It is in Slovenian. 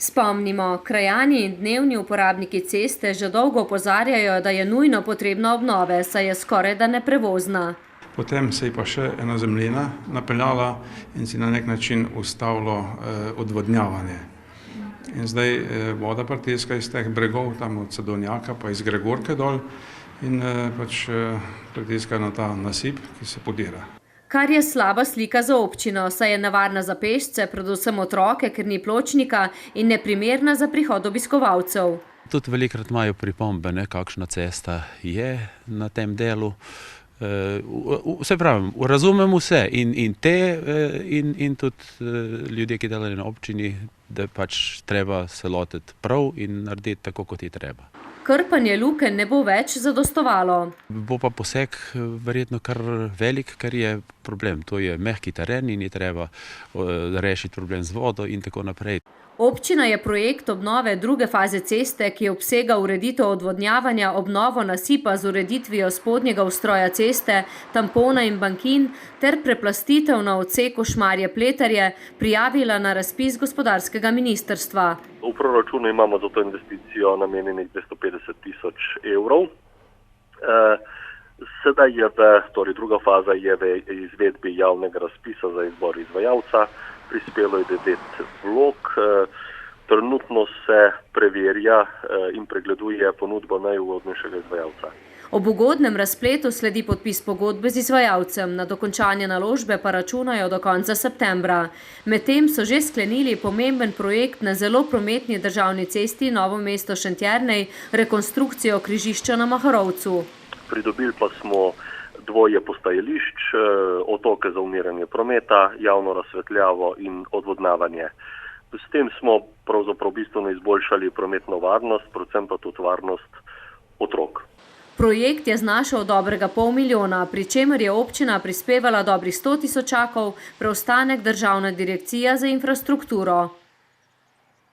Spomnimo, krajani in dnevni uporabniki ceste že dolgo opozarjajo, da je nujno potrebna obnove, saj je skorajda neprevozna. Potem se je pa še ena zemljina napeljala in si na nek način ustavilo odvodnjavanje. In zdaj voda pritiska iz teh bregov, tam od Sadovnjaka pa iz Gregorke dol in pač pritiska na ta nasip, ki se podira. Kar je slaba slika za občino, saj je nevarna za pešce, predvsem otroke, ker ni pločnika in neprimerna za prihod obiskovalcev. Tudi velikokrat imajo pripombe, kakšna cesta je na tem delu. Vse pravim, razumem vse in tudi ljudje, ki delajo na občini, da pač treba se lotiti prav in narediti tako, kot je treba. Krpanje lukenj ne bo več zadostovalo. Bo pa poseg verjetno kar velik, ker je problem. To je mehki teren in je treba rešiti problem z vodo in tako naprej. Občina je projekt obnove druge faze ceste, ki obsega ureditev odvodnjavanja, obnovo nasipa z ureditvijo spodnjega ustroja ceste, tampona in bankin ter preplastitev na odseku Šmarje-Pleterje, prijavila na razpis gospodarskega ministrstva. V proračunu imamo za to investicijo namenjenih 250 000 evrov. Sedaj je druga faza je v izvedbi javnega razpisa za izbor izvajalca. Prispelo je 9 vlog. Trenutno se preverja in pregleduje ponudbo najugodnejšega izvajalca. Ob ugodnem razpletu sledi podpis pogodbe z izvajalcem, na dokončanje naložbe pa računajo do konca septembra. Medtem so že sklenili pomemben projekt na zelo prometni državni cesti Novo Mesto-Šentjernej, rekonstrukcijo križišča na Maharovcu. Pridobili pa smo 2 postajališč, otoke za umiranje prometa, javno razsvetljavo in odvodnavanje. S tem smo pravzaprav bistveno izboljšali prometno varnost, predvsem pa tudi varnost otrok. Projekt je znašal dobrega $500 000, pri čemer je občina prispevala dobrih 100 000, preostanek Državna direkcija za infrastrukturo.